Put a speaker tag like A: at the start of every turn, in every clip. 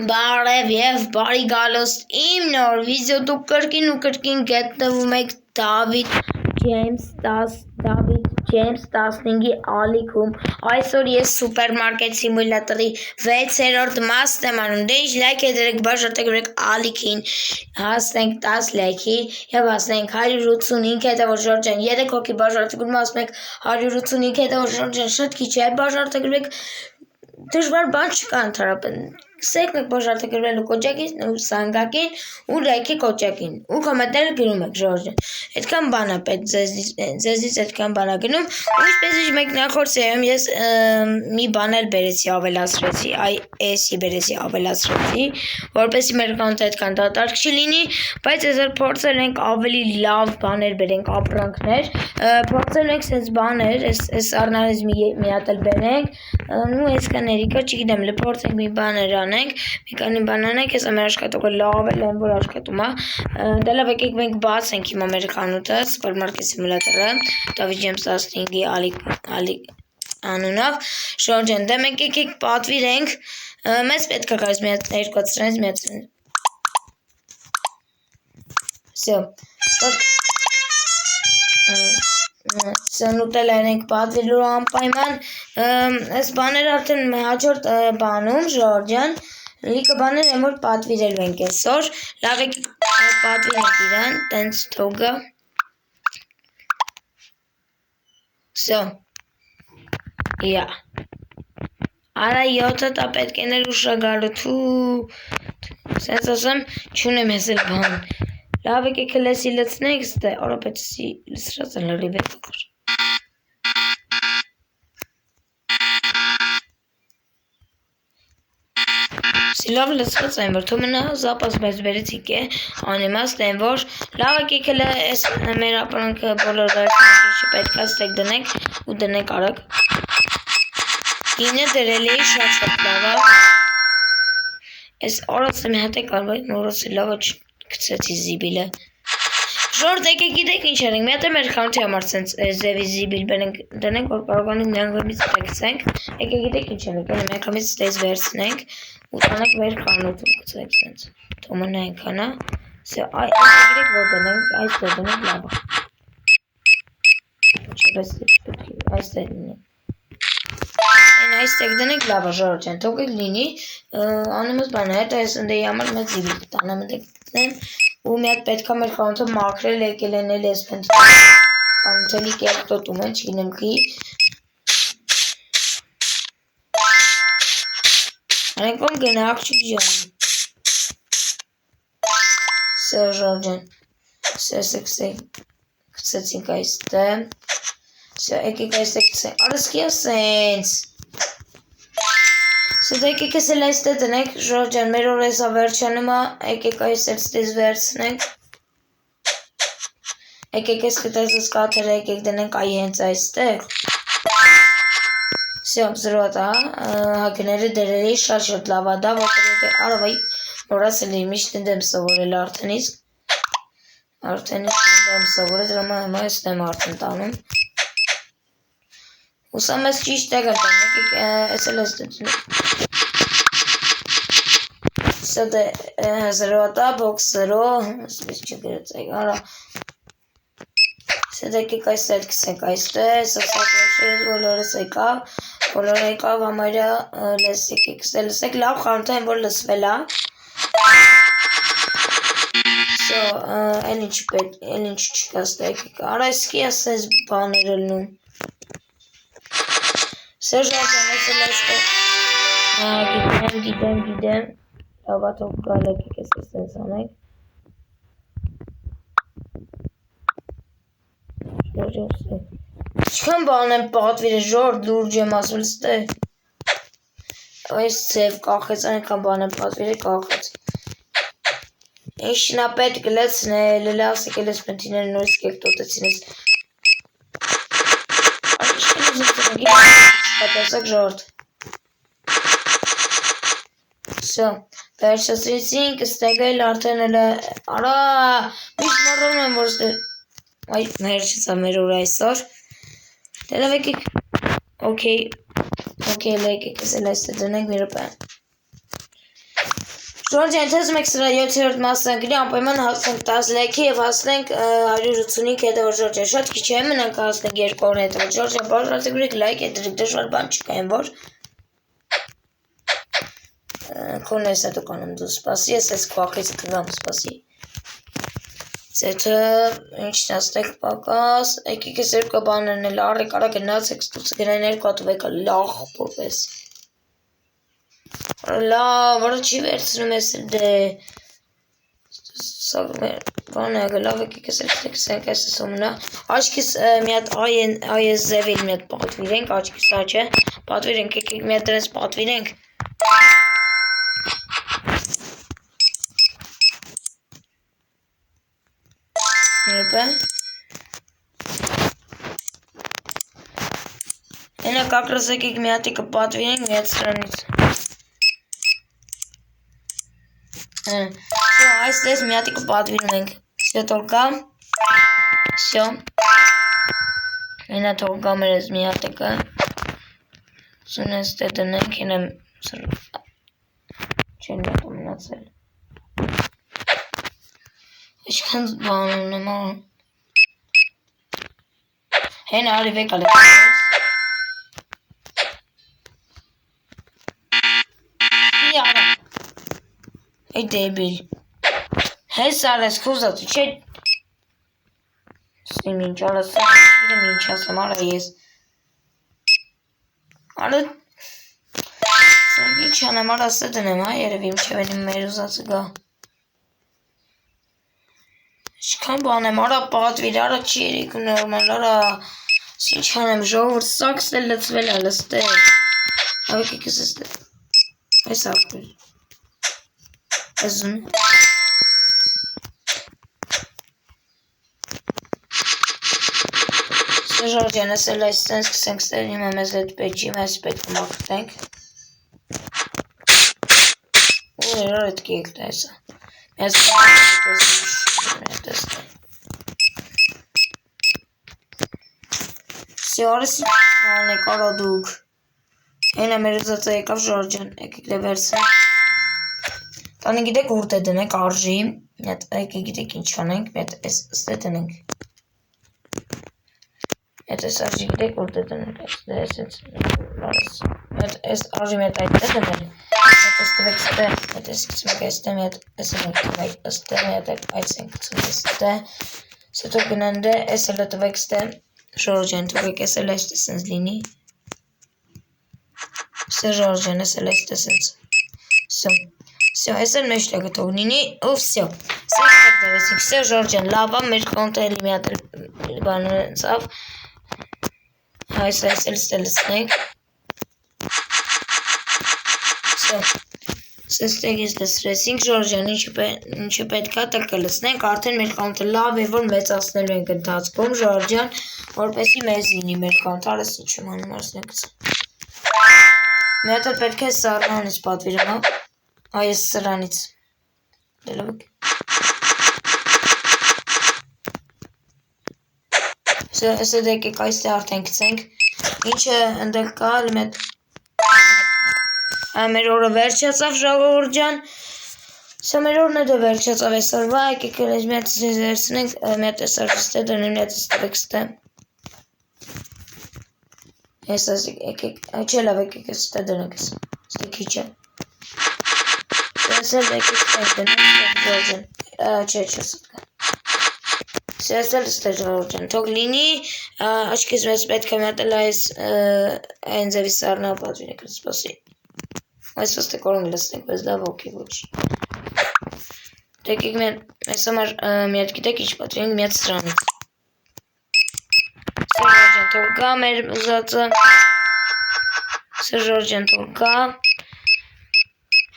A: Բարև եւ բարի գալուստ իմ նոր վիդեո դուք կրկին ու կրկին գտնվում եք David James 15-ի ալիքում այսօր ես սուպերմարկետ սիմուլյատորի 6-րդ մասն եմ անում դե ինչ լայք դրեք բաժանեք գրեք ալիքին հասնենք 10 լայքի եւ հասնենք 185 հետեւոր Ժորժան 3 հոգի բաժանեք գրում ասում եք 185 հետեւոր Ժորժան շատ քիչ է բաժանեք գրեք դժվար բան չկա ընդհանրապես Սեք մեկ բաժարտագրվելու կոճակին ու սանգակին ու լայքի կոճակին ու կոմենտները գրում եք Ժորժան այդքան բան է պետք ձեզից այդքան բան է գնում ու ինչպես մեկ նախորդ սերիայում ես մի բան էլ բերեցի ավելացրեցի այսի բերեցի ավելացրեցի որպեսզի մեր կանոնը այդքան դատարկ չլինի բայց այսօր փորձել ենք ավելի լավ բաներ բերենք ապրանքներ փորձել ենք sense բաներ այս առնալից մի հատ էլ բերենք ու այսքան երիկա չգիտեմ փորձենք մի բաներ անենք մի քանի բան անենք այս մեր աշխատողը լավ է լավ որ աշխատում է դե լավ եկեք մենք բացենք հիմա մեր խանութը սուպերմարկետ սիմուլյատորը David James 15-ի ալիք անունով Ժորժան դե մենք եկեք պատվիրենք մեզ պետք է գալիս մի հատ երկու ծրանից մի հատ Всё Սնուտել ենք պատվիրելու անպայման այս բաները արդեն հաջորդ բանում Ժորժան լիքը բաներ են որ պատվիրելու ենք այսօր լավ եք պատվիրենք իրան տենց թողը Всё Yeah Արա 7-ը տա պետք է ներուշա գալու թու Սենց ասեմ չունեմ ես էլ բան Լավ եկեք լեսի լցնենք ստե արապեցի լսրած են լրիվ է կոր Լավ լսված են որ թոմնա զապաս մեզ բերեցիք է անիմաստ են որ լավ եկեք այս մեր ապրանքը բոլոր վերջի պետք է ստեք դնենք ու դնենք արագ Ինը դրելի է շատ լավ Այս օրացը մի հատ է կարող է նորոցի լավը գցեցի զիբիլը Ժորժ եկեք գիտեք ինչ անենք մի հատ է մեր խանութի համար սենց ձևի զիբիլ դնենք որ կարողանանք նրանից տեքսենք եկեք գիտեք ինչ անենք մենք համից ստեյս վերցնենք ու տանենք մեր խանութում գցենք սենց թոմնա այնքան է Սա գիտեք որ դնենք այս դնենք լավ այստեղ դնենք Այստեղ դնենք լավ է Ժորժան թողեք լինի անիմս բան է հետո ես ընդեի համար մեծ զիբիլ տանեմ դեմ ու մի հատ պետք է մեր խանութը մաքրել եկել են էլ ես խանութելի կերտոտում են չգիտեմ քի Անենք ում գնաք չիջան Սա Ժորժան Կցեցինք այստեղ Սա եկեք այստեղ կցենք Արսկի ասենց Սա եկեք ես էլ այստեղ դնենք Ժորժան մեր օր էսա վերջանում է եկեք այստեղ ստեզ վերցնենք Եկեք ես կտեսս կաթերը եկեք դնենք այ հենց այստեղ Всё, взрыва, հագները դերերի շատ լավ է դա, որտեղ եթե արավայի նորացել եմ միշտ ընդեմ սովորել արդենից ընդեմ սովորել, դրա հիմա ես եմ արդեն տանում Ուսամ ես ճիշտ է գտան, եկեք ես էլ ես դնում Սա դե զրոատա, բոքսերո, ասպես չգրեցեք, արա Սա դեկեք այստեղ կսենք այստեղ, սա սակրաշերս բոլորը եկավ համարյա լսեք եկսել, լսեք լավ խանութ են որ լսվել է Սա էլ ինչ չկա ստեղ եկեք, արա իսկի ասես բաներ ելնում Սա ժարդան ես էլ այստեղ գիտեմ լավաթով գալ եկեք ես սենց անենք Չքան բան եմ պատվիրը ժորդ լուրջ եմ ասվել ստեղ Այս ծև կախեց այնքան բան եմ պատվիրը կախեց Ինչ նա պետք լեցնել լասիկ էլ ես մենթիները նորից կեկտոտեցին ես Պատասակ ժորդ Սա վերջասրեցինք ստեղ էլ արդեն էլ արա միշտ մարոն եմ որ ստեղ Այ մերչից է մեր որ այսօր Դե լավ եկեք Okay, like, because I said the next Ժորժյան, թեզում եք սրա 7-րդ մասն գրի, անպայման հասնենք 10 լայքի և հասնենք 185 հետևոր Ժորժյան, շատ քիչ է մնանք հասնենք 200 հետևոր Ժորժյան, բաժարացեք գրիք լայք է դրիք, դժվար բան չկա են որ քոնը ես հետո կանում դու սպասի, ես ես քվախից կգամ սպասի Ձեթը ինչն աստեք պակաս, եկեք ես երկու բանն էլ առեք արա գնացեք ստուծը գնան երկու ատով եկա լախ որպես Լավ, որը չի վերցնում ես դե Սա բան է լավ եկեք ես եկեք ես սոմնա Աչքիս մի հատ այս զևիլ մի հատ պատվիրենք, աչքիս սա չէ Պատվիրենք, եկեք մի հատ դրանց պատվիրենք Ներպե Հենա կակրս եկեք մի հատի կպատվիրենք մի հատ սրանից Всё, այս դες մի հատի կպատվիրում ենք Всё, տորկա Всё Հենա տորկա մեր ես մի հատիկը Սուն ես դե դնենք հենա Չեն մի հատը մնացել Ինչքան բանում եմ Հենա արի վեկա լեքս Իարա Эй, դեբիլ Հես արես խուզած չէ Սիմ ինչ արաս Իրեմ ինչ ասեմ արա ես Արա Սրգ ինչ անեմ արա սը դնեմ երև իմ չևեն իմ մեր ուզածը գա Ինչքան բան եմ արա պատվիր արա չի երիք նորմալ արա Ինչ անեմ ժողվուրդ սաքս էլ լծվել է լստե Ավեք եկես էստե Այս աղբիր Ezun. Ժորժյան, ես էլ այս սենց կսենք ստերին հիմա մեզ հետ պեջի, մեզ պետք մաղթենք Ու երար հետ կիեք տայսա Մեզ Սիարսի բան է կարա դուք Հենա մեր ուզածը եկավ Ժորժյան, եկեք դե վերցնենք Տանի գիտեք ուրդ է դնենք արժի, եկեք գիտեք ինչ անենք, մի հատ ես ստե դնենք Այդ ես արժի գիտեք ուրդ է դնենք, դե ես ես բարես Մի հատ ես արժի մի հատ այդ է դնել Այդ ես տվեք ստե, այդ ես կծում եք այստե, մի հատ ես ենք տվեք ստե, մի հատ այդ ենք կծում ստե Սետո գնան դե, ես էլ տվեք ստե, Ժորժյան տվեք ես էլ այստե սենց լինի Սե Ժորժյան ես էլ այստե սենց Սո Всё, ես էլ մեջտեղը թողնինի, ու всё Սենք տեք դրեցինք, всё Ժորժյան, լավա մեր կոնտելի մի հատ բան ունեցավ Այս էլ ստելսնենք Всё Սեստեղ ես լսրեցինք Ժորժյան, ինչը պետքա տկը լսնենք, արդեն մեր կոնտը լավ է, որ մեծացնելու ենք ընթացքում Ժորժյան, որպեսի մեզ լինի մեր կոնտարը սիչում անում արսնենք Մի հատ էլ պետք է սառնանից պատվիրում, Այս սրանից Դելավեք Ես է դեկեք այստե արդեն կծենք Ինչը ընդեղ կա լմետ Մեր օրը վերջացավ ժաղորդյան Սա մեր օրն է դե վերջացավ ես արվա Եկեք էլ մի հատ զերցնենք Մի հատ ես արվստե դնեմ Մի հատ ես տվեք ստե Ես ես եկեք Չէ լավ եկեք ես ստե դնենք Ստե քիչ է Ես էլ եկեք ստեղ դնեմ Չէ ստկա Ես էլ ստեղ ժողորդյան Թող լինի Աչքից մեզ պետք է մետել այս Այն ձևի սարնա պատվին եք սպասի Այս վստե կորում լսնենք Բայց լավ ոքի ոչ Եկեք մեզ համար մի հատ գիտեք ինչ պատվին մի հատ սրանից Ժողորդյան թող գա մեր ուզածը Ժողորդյան թող գա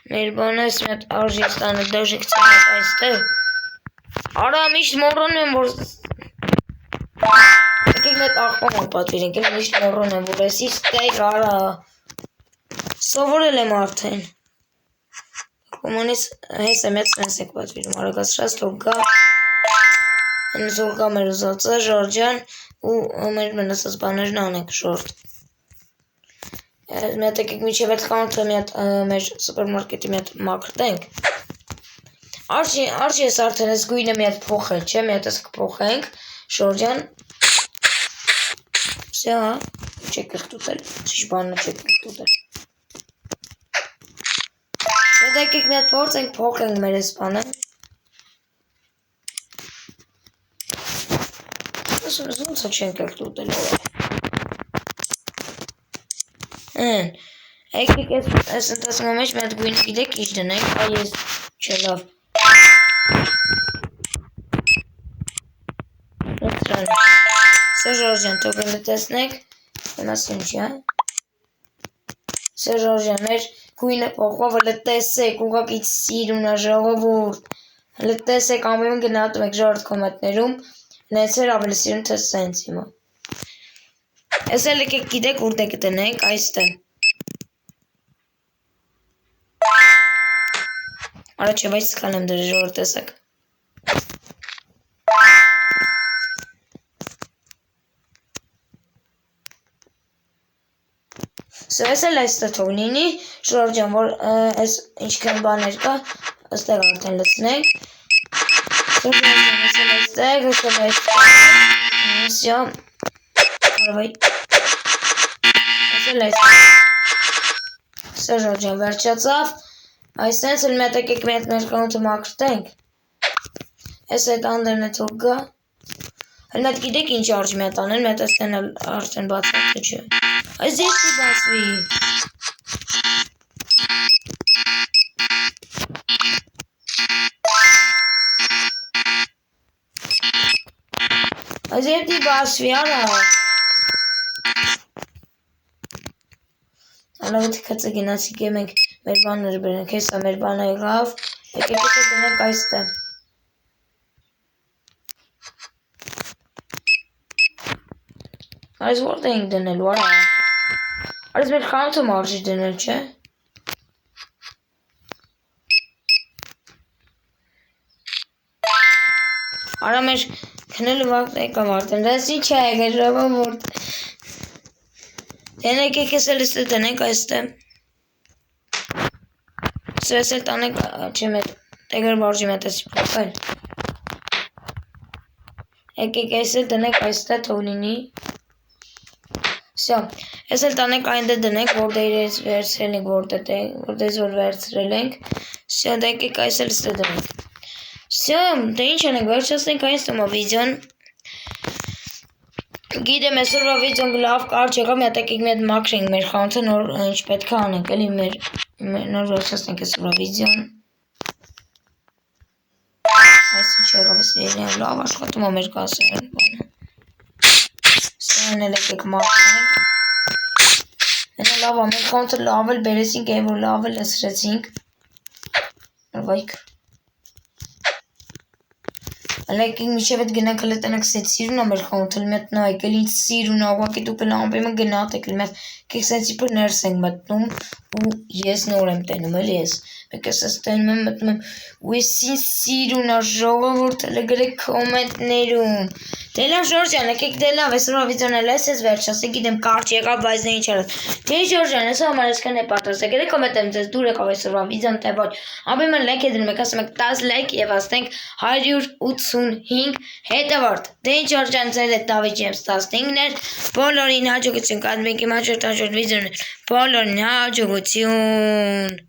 A: Մեր բանես մի հատ արժի ստանը դաժեք ծանոտ այստեղ Արա միշտ մորոն եմ որ Եկեք մի հատ աղպան եմ պատվիրենք միշտ մորոն եմ որ եսի ստեղ արա Սովորել եմ արդեն Կոմանից հես է մեծ նես եք պատվիրում արագացրած թող գա Հենց թող գա մեր ուզածը Ժորժյան ու մեր մնացած բաներն անենք շորտ Մի հատ եկեք միջև այդ կանոթը մի հատ մեր սուպերմարկետի մի հատ մաքրտենք Արժի ես արդեն ես գույնը մի հատ փոխել, չէ, մի հատ ես կփոխենք, Շորջան։ Սա, չեք կրտուտել, ճիշտ բանը չեք կրտուտել։ Սա դա եկեք մի հատ փորձենք փոխենք մեր ես բանը։ Ոնց է չեն կրտուտել։ Եկեք ես ընթացքում մեջ մի հատ գույնը գիտեք ինչ դնենք, այ ես չէ լավ։ Սերժան, թող տեսնեք, իմասին չի, հա։ Սերժան, մեր գույնը փոխով, հələ տեսեք, ուղղակի սիրուն է ժողովուրդ։ Հələ տեսեք, ամեն գնահատում եք ժողովուրդ կոմենտներում, նեցեր ավելի սիրուն թե սենց հիմա։ Ես էլ եկեք գիտեք ուր դե կտնենք, այստեղ։ Արա չէ, բայց սխալ եմ դրել ժողովուրդ տեսեք։ Ես էլ այստեղ թող լինի, Շորջան, որ այս ինչքան բաներ կա, այստեղ արդեն լցնենք։ Շորջան, ես էլ այստեղ, Սյո, արվայ, ես էլ այստեղ։ Շորջան, վերջացավ, այսենց էլ մետ եկեք մի հատ մեր կանութը մակրտենք։ Ես այդ անդերն է թող գա։ Հəլ մետ գիտեք ինչ արժի մի հատ անել, մետ այստեն արդեն բացած թե չէ։ Այս ես չի բացվի։ Այս երդի բացվի, արա։ Ալավոտ կացը գնացի գեմենք մեր բանները բերենք, հեսա մեր բանը եղավ, եկեք է դնենք այստեղ։ Այս որդ էինք դնելու, արա։ Այս մեր խանութում արժի դնել, չէ։ Արա մեր քնելու վաղտ եկավ արդեն, դες ինչ է եկել ժողովուրդ։ Դեն եկեք ես էլ ստե դնենք այստեղ։ Սա ես էլ տանենք, չեմ էտ, տեգր բարժի մետ ես փոխել։ Եկեք ես էլ դնենք այստեղ թող լինի։ Սա, ես էլ տանենք այնտե դնենք, որտեղից վերցրել ենք, որտեղից որ վերցրել ենք։ Սա, դա եկեք այս էլ ստե դնենք։ Սա, դե ինչ անենք, վերջացնենք այս տոմա վիդեոն։ Գիտեմ, այսօրվա վիդեոն լավ կարճ եղավ, մի հատ եկեք մի հատ մաքրենք մեր խանութը, նոր ինչ պետք է անենք, էլի նոր վերջացնենք այսօրվա վիդեոն։ Այս ինչ եղավ, ես լավ աշխատում է մեր կասերն բանը։ Սեն էլ եկեք մաքրենք։ Հենա լավ է, մեր խանութը լավ էլ բերեցինք, այն որ լավ էլ լսրեցինք։ Նրվայք։ Ալեք միշև էտ գնանք հլը տնանք սենց սիրուն է մեր խանութը, մետ նայք, էլ ինչ սիրուն է, ուղղակի դուք էլ ամպեմը գնահատեք, մետ կեք սենց իպր ներս ենք մտնում, ու ես նոր եմ տենում, էլ ես, մեկ ես ես տենում եմ մտնում եմ, ու ես ինչ սիրուն է, ժողովուրդ հլը գրեք կոմենտներում, դե լավ Ժորջան, եկեք դե լավ, այսօրվա վիդեոն էլ ես վերջացնի, գիտեմ կարճ եղավ, բայց դե ինչ արած, դե Ժորջան, ես համար այսքան է պատրաստեք, եկեք կոմենտեմ ձեզ դուր եկավ այսօրվա վիդեոն, թե ոչ, ամպեմը լայք է դնում եք, ասում եք 10 լայք և ասենք 185 հետևորդ, դե ինչ Ժորջան ձեր հետ Դավիթ Ջեյմս 15-ն էր, բոլորին հաջողություն, կազմենք իմ հաջորդ վիդեոն, բոլորին հաջողություն։